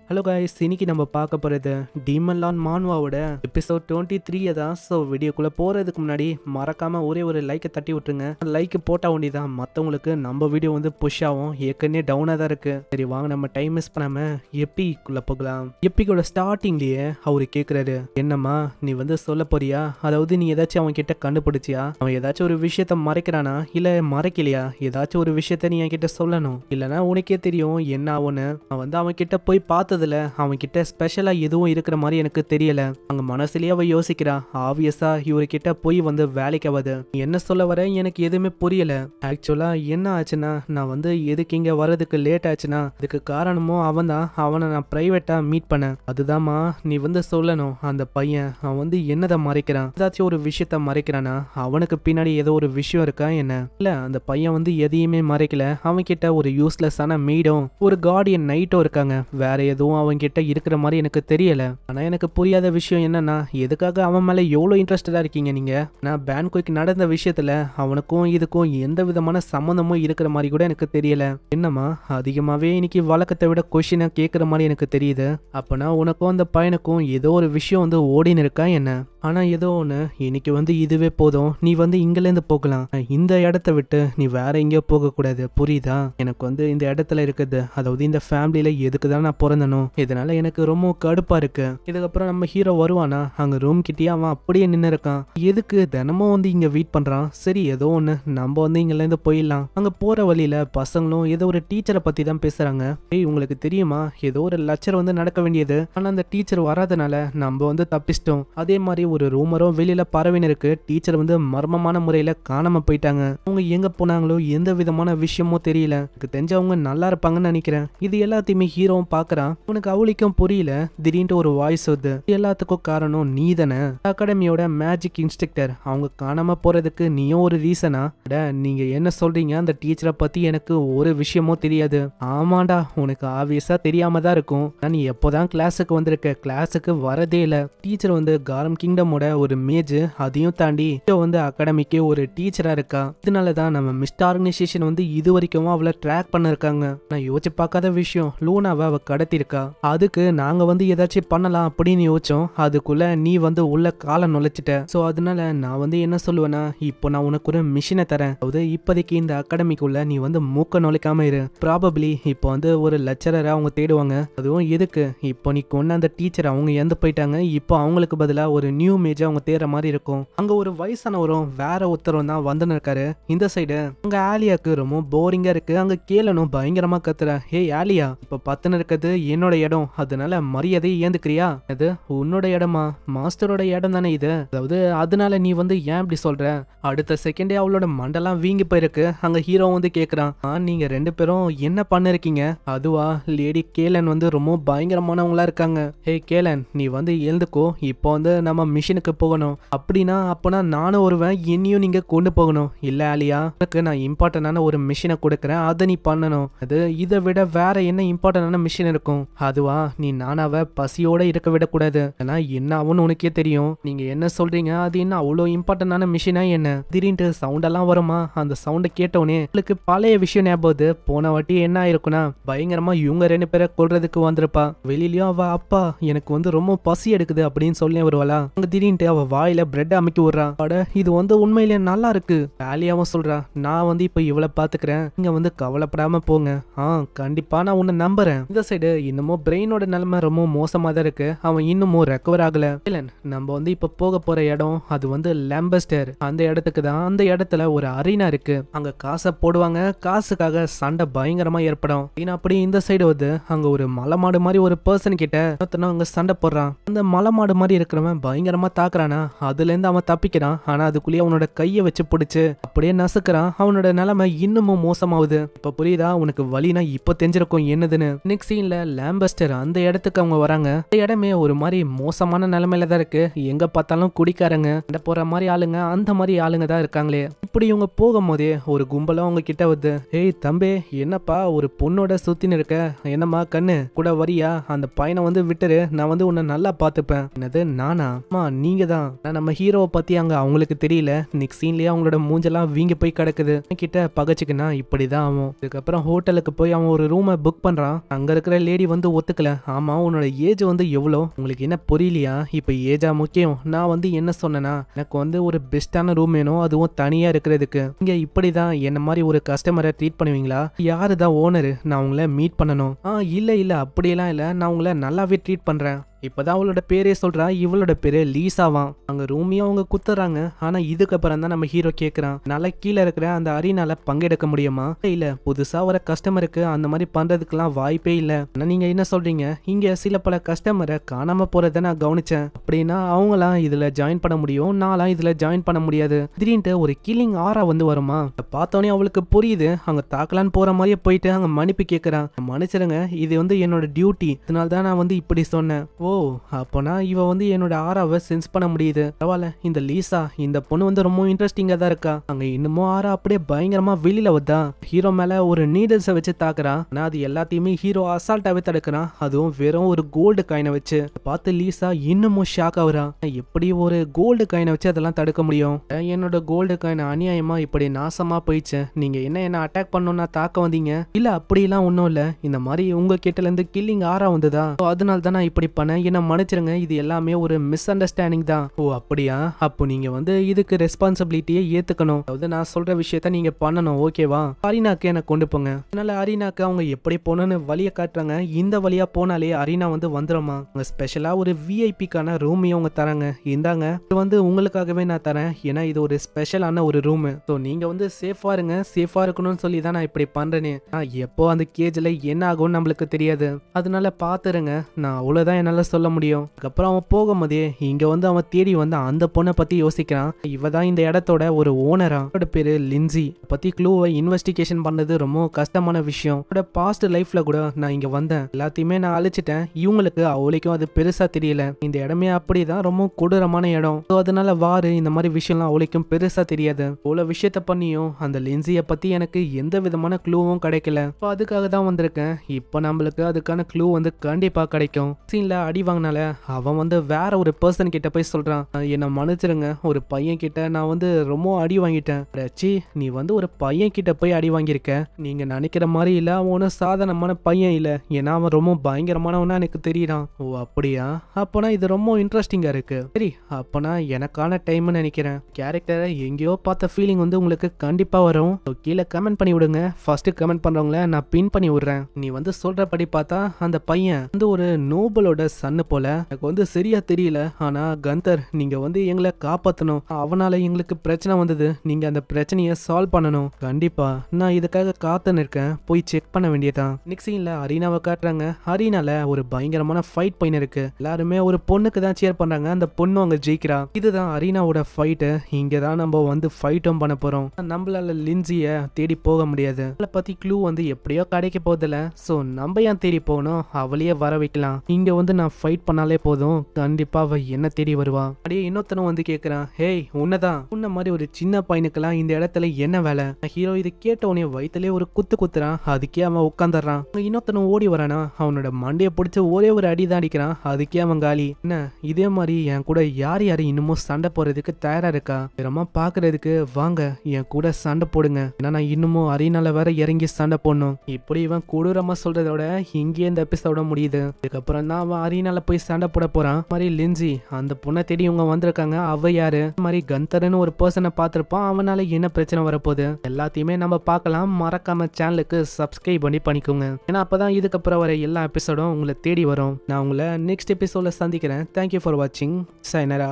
Hello guys, இன்னைக்கு நம்ம பார்க்க போகிறது டீமன் லார்ட் மான்வாவோட எபிசோட் 23 தான். ஸோ வீடியோக்குள்ளே போகிறதுக்கு முன்னாடி மறக்காமல் ஒரே ஒரு லைக்கை தட்டி விட்டுருங்க. லைக் போட்டால் ஒண்டி தான் மற்றவங்களுக்கு நம்ம வீடியோ வந்து புஷ் ஆகும். ஏற்கனவே டவுனாக தான் இருக்குது. சரி வாங்க, நம்ம டைம் மிஸ் பண்ணாமல் எப்பிக்குள்ளே போகலாம். எப்பிக்கோட ஸ்டார்டிங்லேயே அவரு கேட்குறாரு, என்னம்மா நீ வந்து சொல்ல போறியா? அதாவது நீ ஏதாச்சும் அவன் கிட்ட கண்டுபிடிச்சியா? அவன் ஏதாச்சும் ஒரு விஷயத்த மறைக்கிறானா இல்லை மறைக்கலையா? ஏதாச்சும் ஒரு விஷயத்த நீ என்கிட்ட சொல்லணும், இல்லைனா உனக்கே தெரியும் என்ன ஆகும்னு. அவன் வந்து அவன் கிட்ட போய் பார்த்ததுல அவன் கிட்ட ஸ்பெஷலா எதுவும் இருக்கிற மாதிரி எனக்கு தெரியல. அங்க மனசுலயே அவ யோசிக்கிறா, ஆப்வியஸா இவர்கிட்ட போய் வந்து வேலைக்கு ஆகாது. என்ன சொல்ல வர எனக்கு எதுவுமே புரியல. ஆக்சுவலா என்ன ஆச்சுன்னா, நான் வந்து எதுக்கு இங்க வர்றதுக்கு லேட் ஆச்சுன்னா அதுக்கு காரணமும் அவன் தான். அவனை நான் பிரைவேட்டா மீட் பண்ணேன். அதுதான்மா நீ வந்து சொல்லணும். அந்த பையன் அவன் வந்து என்னதை மறைக்கிறான்? ஏதாச்சும் ஒரு விஷயத்த மறைக்கிறானா? அவனுக்கு பின்னாடி ஏதோ ஒரு விஷயம் இருக்கா என்ன? இல்ல அந்த பையன் வந்து எதையுமே மறைக்கல. அவன் கிட்ட ஒரு யூஸ்லெஸ்ஸான மெய்டும் ஒரு கார்டியன் நைட்டும் இருக்காங்க. வேற எதுவும் அவன் கிட்ட இருக்கிற மாதிரி எனக்கு தெரியல. ஆனா எனக்கு புரியாத விஷயம் என்னன்னா, எதுக்காக அவன் மேல எவ்வளவு இன்ட்ரெஸ்டடா இருக்கீங்க நீங்க? நான் பேன்கோய்க்கு நடந்த விஷயத்துல அவனுக்கும் இதுக்கும் எந்த விதமான சம்மந்தமும் இருக்கிற மாதிரி கூட எனக்கு தெரியல. என்னமா அதிகமாவே இன்னைக்கு வழக்கத்தை விட கொஸ்டினை கேட்கிற மாதிரி எனக்கு தெரியுது. அப்பனா உனக்கும் அந்த பையனுக்கும் ஏதோ ஒரு விஷயம் வந்து ஓடின்னு இருக்கா என்ன? ஆனா ஏதோ ஒன்று, இன்னைக்கு வந்து இதுவே போதும். நீ வந்து இங்கிலேருந்து போகலாம். இந்த இடத்த விட்டு நீ வேற எங்கேயோ போகக்கூடாது, புரியுதா? எனக்கு வந்து இந்த இடத்துல இருக்குது, அதாவது இந்த ஃபேமிலியில எதுக்கு தான் நான் பிறந்தனும், இதனால எனக்கு ரொம்ப கடுப்பா இருக்கு. இதுக்கப்புறம் நம்ம ஹீரோ வருவானா? அங்க ரூம் கிட்டே அவன் அப்படியே நின்று இருக்கான். எதுக்கு தினமும் வந்து இங்க வெயிட் பண்றான்? சரி ஏதோ ஒன்று, நம்ம வந்து இங்கிலேருந்து போயிடலாம். அங்க போற வழியில பசங்களும் ஏதோ ஒரு டீச்சரை பத்தி தான் பேசுறாங்க. ஏய் உங்களுக்கு தெரியுமா, ஏதோ ஒரு லெக்சர் வந்து நடக்க வேண்டியது, ஆனா அந்த டீச்சர் வராதனால நம்ம வந்து தப்பிச்சிட்டோம். அதே மாதிரி ஒரு ரூமரும் வெளியில பரவின்னு இருக்கு. டீச்சர் வந்து மர்மமான முறையில காணாம போயிட்டாங்க. அவங்க எங்க போனாங்களோ எந்த விதமான விஷயமும் தெரியல. எனக்கு தெரிஞ்சவங்க நல்லா இருப்பாங்கன்னு நினைக்கிறேன். இது எல்லாத்தையுமே ஹீரோவும் பாக்குறான். உனக்கு அவளுக்கும் புரியல. திடீர்னு ஒரு வாய்ஸ் வருது, எல்லாத்துக்கும் காரணம் நீ தானே, அகாடமியோட மேஜிக் இன்ஸ்ட்ரக்டர். அவங்க காணாம போறதுக்கு நீயும் ஒரு ரீசனா? நீங்க என்ன சொல்றீங்க? அந்த டீச்சரை பத்தி எனக்கு ஒரு விஷயமும் தெரியாது. ஆமாண்டா, உனக்கு ஆப்வியஸா தெரியாம தான் இருக்கும். நீ எப்போதான் கிளாஸுக்கு வந்திருக்க? கிளாஸுக்கு வரதே இல்ல. டீச்சர் வந்து காரம் கிங்டம் ஒரு மேஜ், அதையும் தாண்டி வந்து அகாடமிக்கு ஒரு டீச்சரா இருக்கா. இதனாலதான் நம்ம மிஸ்ட் ஆர்கனைசேஷன் வந்து இது வரைக்கும் அவளை ட்ராக் பண்ண இருக்காங்க. நான் யோசிச்சு பார்க்காத விஷயம், லூனாவை அவ கடத்திருக்கா. அதுக்கு நாங்க வந்து ஏதாச்சும் பண்ணலாம் அப்படின்னு யோசிச்சோம். அதுக்குள்ள நீ வந்து உள்ள காலை நுழைச்சிட்ட. சோ அதனால நான் வந்து என்ன சொல்லுவேன்னா, இப்போ நான் உனக்கு ஒரு மிஷினை தரேன். அதாவது இப்போதைக்கு இந்த அகாடமிக்குள்ள நீ வந்து மூக்க நுழைக்காம இரு. ப்ராபப்ளி இப்போ வந்து ஒரு லெக்சரரை அவங்க தேடுவாங்க. அதுவும் எதுக்கு? இப்போ நீ கொண்ட அந்த டீச்சர் அவங்க இறந்து போயிட்டாங்க. இப்போ அவங்களுக்கு பதிலா ஒரு நியூ மேஜ் அவங்க தேடுற மாதிரி இருக்கும். அங்க ஒரு வயசானவரும் வேற ஒருத்தரும் தான் வந்து இருக்காரு. இந்த சைடு அங்க ஆலியாக்கு ரொம்ப போரிங்கா இருக்கு. அங்க கேளனும் பயங்கரமா கத்துற, ஹே ஆலியா, இப்ப பத்துன்னு இருக்கிறது என்னோட இடம், அதனால மரியாதை ஏந்துக்கிறியா? அது உன்னோட இடமா? மாஸ்டரோட இடம் தானே இது. அதாவது அதனால நீ வந்து ஏன் இப்படி சொல்ற? அடுத்த செகண்டே அவளோட மண்டெல்லாம் வீங்கி போயிருக்கு. அங்க ஹீரோ வந்து கேக்குறான், நீங்க ரெண்டு பேரும் என்ன பண்ணிருக்கீங்க? அதுவா, லேடி கேலன் வந்து ரொம்ப பயங்கரமானவங்களா இருக்காங்க. ஹே கேலன், நீ வந்து எழுந்துக்கோ. இப்போ வந்து நம்ம மிஷினுக்கு போகணும். அப்படின்னா அப்பனா நானும் ஒருவன், என்னையும் நீங்க கொண்டு போகணும். இல்ல ஆலியா, உனக்கு நான் இம்பார்ட்டன்டான ஒரு மிஷினை கொடுக்குறேன், அதை நீ பண்ணணும். அது இதை விட வேற என்ன இம்பார்ட்டன்டான மிஷின் இருக்கும்? அதுவா, நீ நானாவ பசியோட இருக்க விடக்கூடாது. ஏன்னா என்ன ஆகும்னு உனக்கே தெரியும். நீங்க என்ன சொல்றீங்க? அது என்ன அவ்வளோ இம்பார்ட்டன்டான மிஷினா என்ன? திடீர்னு சவுண்ட் எல்லாம் வருமா? அந்த சவுண்டை கேட்டோன்னே உங்களுக்கு பழைய விஷயம் ஞாபகம். போன வாட்டி என்ன ஆயிருக்குன்னா, பயங்கரமா இவங்க ரெண்டு பேரை கொல்றதுக்கு வந்திருப்பா. வெளியிலயும் அவ அப்பா எனக்கு வந்து ரொம்ப பசி எடுக்குது அப்படின்னு சொல்லி வருவாளா. அங்க திடீர்னு அவ வாயில பிரெட் அமைக்க விடுறா. அட இது வந்து உண்மையிலே நல்லா இருக்கு. ஆலியாவும் சொல்றா, நான் வந்து இப்ப இவளை பாத்துக்கிறேன், நீங்க வந்து கவலைப்படாம போங்க. கண்டிப்பா நான் உன்னை நம்புறேன். இந்த சைடு இன்னமும் பிரெயினோட நிலைமை ரொம்ப மோசமா தான் இருக்கு. அவன் இன்னமும் ரெக்கவர் ஆகல. நம்ம வந்து இப்ப போக போற இடம் அது வந்து லாம்பஸ்டர். அந்த இடத்துக்கு தான். அந்த இடத்துல ஒரு அரீனா இருக்கு. அங்க காசை போடுவாங்க. காசுக்காக சண்டை பயங்கரமா ஏற்படும். அப்படி இந்த சைடு வந்து அங்க ஒரு மலை மாடு மாதிரி ஒரு பர்சன் கிட்ட அங்க சண்டை போடுறான். அந்த மலை மாடு மாதிரி இருக்கிறவன் பயங்கரமா தாக்குறானா. அதுல இருந்து அவன் தப்பிக்கிறான். ஆனா அதுக்குள்ளேயே அவனோட கையை வச்சு பிடிச்சு அப்படியே நசுக்கிறான். அவனோட நிலைமை இன்னமும் மோசமாகுது. இப்ப புரியுதா உனக்கு? வலினா இப்ப தெரிஞ்சிருக்கும் என்னதுன்னு. நெக்ஸ்ட் சீன்ல லாம்பஸ்டர் அந்த இடத்துக்கு அவங்க வராங்க. அந்த இடமே ஒரு மாதிரி மோசமான நிலைமையில தான் இருக்கு. எங்க பார்த்தாலும் குடிக்காரங்க, சண்டை போற மாதிரி ஆளுங்க, அந்த மாதிரி ஆளுங்க தான் இருக்காங்களே. இப்படி இவங்க போகும்போதே ஒரு கும்பலும் அவங்க கிட்ட வருது. ஏய் தம்பி, என்னப்பா ஒரு பொண்ணோட சுத்தின்னு இருக்க? என்னம்மா கண்ணு கூட வரியா? அந்த பையனை வந்து விட்டுரு, நான் வந்து உன்னை நல்லா பாத்துப்பேன். என்னது நானா? அம்மா நீங்க தான். நம்ம ஹீரோவை பத்தி அங்க அவங்களுக்கு தெரியல. நெக்ஸ்ட் சீன்லயே அவங்களோட மூஞ்செல்லாம் வீங்கி போய் கிடக்குது. கிட்ட பகச்சுக்குன்னா இப்படிதான் ஆகும். இதுக்கப்புறம் ஹோட்டலுக்கு போய் அவன் ஒரு ரூமை புக் பண்றான். அங்க இருக்கிற லேடி வந்து ஒத்துக்கல. ஆமா, உன்னோட ஏஜ் வந்து எவ்வளோ, உங்களுக்கு என்ன புரியலையா? இப்ப ஏஜா முக்கியம்? நான் வந்து என்ன சொன்னேன்னா, எனக்கு வந்து ஒரு பெஸ்டான ரூம் வேணும், அதுவும் தனியா இருக்கிறதுக்கு. இங்க இப்படிதான் என்ன மாதிரி ஒரு கஸ்டமரை ட்ரீட் பண்ணுவீங்களா? யாரு தான் ஓனரு? நான் உங்களை மீட் பண்ணணும். இல்ல அப்படியெல்லாம் இல்ல, நான் உங்களை நல்லாவே ட்ரீட் பண்றேன். இப்பதான் அவளோட பேரே சொல்றா. இவளோட பேரு லீசாவான். அங்க ரூமியும் அவங்க குத்துறாங்க. ஆனா இதுக்கப்புறம் தான் நம்ம ஹீரோ கேக்குறான், நல்லா கீழே இருக்கிற அந்த அரினால பங்கெடுக்க முடியுமா? இல்ல, புதுசா வர கஸ்டமருக்கு அந்த மாதிரி பண்றதுக்கெல்லாம் வாய்ப்பே இல்ல. ஆனா நீங்க என்ன சொல்றீங்க? இங்க சில பல கஸ்டமரை காணாம போறதை நான் கவனிச்சேன். அப்படின்னா அவங்களாம் இதுல ஜாயின் பண்ண முடியும், நான்லாம் இதுல ஜாயின் பண்ண முடியாது. திடீர்னு ஒரு கில்லிங் ஆரா வந்து வருமா? பார்த்தோன்னே அவளுக்கு புரியுது. அங்க தாக்கலான்னு போற மாதிரியே போயிட்டு அங்க மன்னிப்பு கேட்கறான். மன்னிச்சிருங்க, இது வந்து என்னோட டியூட்டி, அதனால தான் நான் வந்து இப்படி சொன்னேன். ஓ, அப்போனா இவ வந்து என்னோட ஆராவை சென்ஸ் பண்ண முடியுது. பரவாயில்ல, இந்த லீசா இந்த பொண்ணு வந்து ரொம்ப இன்ட்ரெஸ்டிங்கா தான் இருக்கா. அங்க இன்னமும் ஆரா அப்படியே பயங்கரமா வெளியில வந்தா ஹீரோ மேல ஒரு நீடல்ஸை வச்சு தாக்குறான். ஆனா அது எல்லாத்தையுமே ஹீரோ அசால்ட்டாவே தடுக்கிறான். அதுவும் வெறும் ஒரு கோல்டு காயினை வச்சு. பார்த்து லீசா இன்னமும் ஷாக் ஆகுறான். எப்படி ஒரு கோல்டு காயினை வச்சு அதெல்லாம் தடுக்க முடியும்? என்னோட கோல்டு காயின் அநியாயமா இப்படி நாசமா போயிடுச்சு. நீங்க என்ன அட்டாக் பண்ணணும்னா தாக்க வந்தீங்க? இல்ல, அப்படிலாம் ஒன்றும் இல்ல. இந்த மாதிரி உங்க கிட்ட இருந்து கில்லிங் ஆரா வந்ததா, அதனால தான் நான் இப்படி பண்ணேன். என்ன மன்னிச்சிருங்க, இது எல்லாமே ஒரு மிஸ் அண்டர்ஸ்டாண்டிங் தான். ஓ அப்படியா? அப்போ நீங்க வந்து இதுக்கு ரெஸ்பான்சிபிலிட்டியை ஏத்துக்கணும். அதாவது நான் சொல்ற விஷயத்த நீங்க பண்ணணும், ஓகேவா? அரினாக்கு என்ன கொண்டு போங்க. அதனால அரினாக்கு அவங்க எப்படி போகணும்னு வழியை காட்டுறாங்க. இந்த வழியா போனாலே அரினா வந்து வந்துருமா. அவங்க ஸ்பெஷலா ஒரு விஐபிக்கான ரூமையும் அவங்க தராங்க. இந்தாங்க, இது வந்து உங்களுக்காகவே நான் தரேன். ஏன்னா இது ஒரு ஸ்பெஷலான ஒரு ரூம். ஸோ நீங்க வந்து சேஃபா இருங்க, சேஃபா இருக்கணும்னு சொல்லி தான் நான் இப்படி பண்றேனே. எப்போ அந்த கேஜ்ல என்ன ஆகும்னு நம்மளுக்கு தெரியாது. அதனால பாத்துருங்க, நான் அவ்வளவுதான் என்னால சொல்ல முடியும். அதுக்கப்புறம் அவன் போகும்போதே இங்க வந்து அவன் தேடி வந்து அந்த பொண்ணை பத்தி யோசிக்கிறான். இவ தான் இந்த இடத்தோட ஒரு ஓனரா. அவரோட பேரு லின்சி. பத்தி க்ளூவை இன்வெஸ்டிகேஷன் பண்ணது ரொம்ப கஷ்டமான விஷயம். அவரோட பாஸ்ட் லைஃப்ல கூட நான் இங்க வந்தேன், எல்லாத்தையுமே நான் அழிச்சிட்டேன். இவங்களுக்கு அவளுக்கும் அது பெருசா தெரியல. இந்த இடமே அப்படிதான் ரொம்ப கொடூரமான இடம். அதனால வாரு இந்த மாதிரி விஷயம்லாம் அவளுக்கும் பெருசா தெரியாது. அவ்வளவு விஷயத்த பண்ணியும் அந்த லின்சிய பத்தி எனக்கு எந்த விதமான க்ளூவும் கிடைக்கல. இப்போ அதுக்காக தான் வந்திருக்கேன். இப்போ நம்மளுக்கு அதுக்கான க்ளூ வந்து கண்டிப்பா கிடைக்கும். சீன்ல அடி வாங்கினால அவன் வந்து வேற ஒரு பர்சன் கிட்ட போய் சொல்றான், என்ன மன்னிச்சிருங்க, ஒரு பையன் கிட்ட நான் வந்து ரொம்ப அடி வாங்கிட்டேன். நீ வந்து ஒரு பையன் கிட்ட போய் அடி வாங்கியிருக்க, நீங்க நினைக்கிற மாதிரி இல்ல, அவன் ஒன்னும் சாதாரணமான பையன் இல்ல, ஏன்னா அவன் ரொம்ப பயங்கரமானவனா எனக்கு தெரியுறான். ஓ அப்படியா? அப்பனா இது ரொம்ப இன்ட்ரெஸ்டிங்கா இருக்கு. சரி, அப்பனா எனக்கான டைம்னு நினைக்கிறேன். கேரக்டரை எங்கேயோ பார்த்த ஃபீலிங் வந்து உங்களுக்கு கண்டிப்பா வரும். கீழே கமெண்ட் பண்ணி விடுங்க. ஃபர்ஸ்ட் கமெண்ட் பண்றவங்கள நான் பின் பண்ணி விடுறேன். நீ வந்து சொல்றபடி பார்த்தா அந்த பையன் வந்து ஒரு நோபலோட சன்னு போல. எனக்கு வந்து சரியா தெரியல. ஆனா கந்தர், நீங்க வந்து எங்களை காப்பாத்தணும். அவனால எங்களுக்கு பிரச்சனை வந்தது, நீங்க அந்த பிரச்சனையை சால்வ் பண்ணணும். கண்டிப்பா நான் இதுக்காக காத்துன்னு இருக்கேன். போய் செக் பண்ண வேண்டியதான். நெக்ஸ்ட் சீன்ல அரினாவை காட்டுறாங்க. அரினால ஒரு பயங்கரமான ஃபைட் பையன் இருக்கு. எல்லாருமே ஒரு பொண்ணுக்கு தான் சேர் பண்றாங்க. அந்த பொண்ணு அங்க ஜெயிக்கிறா. இதுதான் அரினாவோட ஃபைட்டு. இங்கதான் நம்ம வந்து ஃபைட்டும் பண்ண போறோம். நம்மளால லின்சிய தேடி போக முடியாது. அவளை பத்தி க்ளூ வந்து எப்படியோ கிடைக்க போதில்ல. சோ நம்ம ஏன் தேடி போகணும், அவளையே வர வைக்கலாம். இங்க வந்து நான் ஃபைட் பண்ணாலே போதும், கண்டிப்பா அவ என்ன தேடி வருவா. அப்படியே இன்னொருத்தனும் வந்து கேக்குறான், ஹேய் உன்னதான், உன்ன மாதிரி ஒரு சின்ன பையனுக்கெல்லாம் இந்த இடத்துல என்ன வேலை? ஹீரோ இது கேட்ட உடனே வயிற்றுலயே ஒரு குத்துறான். அதுக்கே அவன் உட்காந்துறான். இன்னொருத்தனும் ஓடி வரானா, அவனோட மண்டையை பிடிச்சி ஒரே ஒரு அடி தான் அடிக்கிறான். அதுக்கே அவன் காலி. என்ன இதே மாதிரி என் கூட யார் இன்னமும் சண்டை போறதுக்கு தயாரா இருக்கா? வேறமா பாக்குறதுக்கு வாங்க, என் கூட சண்டை போடுங்க. ஏன்னா நான் இன்னமும் அரினால வேற இறங்கி சண்டை போடணும். இப்படி இவன் கொடூரமா சொல்றதோட இங்கே இந்த எபிசோட முடியுது. இதுக்கப்புறம் தான் அவன் அரினால போய் சண்டை போட போறான். மாதிரி லின்சி அந்த பொண்ணை தேடி இவங்க வந்திருக்காங்க. அவ யாரு? மாதிரி கந்தர்னு ஒரு பர்சனை பார்த்திருப்பான். அவனால என்ன பிரச்சனை வரப்போகுது எல்லாத்தையுமே நம்ம பார்க்கலாம். மறக்காம சேனலுக்கு சப்ஸ்கிரைப் பண்ணிக்கோங்க. ஏன்னா அப்பதான் இதுக்கப்புறம் வர எல்லா எபிசோடும் உங்களை தேடி வரும். நான் உங்களை நெக்ஸ்ட் எபிசோட்ல சந்திக்கிறேன். தேங்க்யூ ஃபார் வாட்சிங். சைனரா.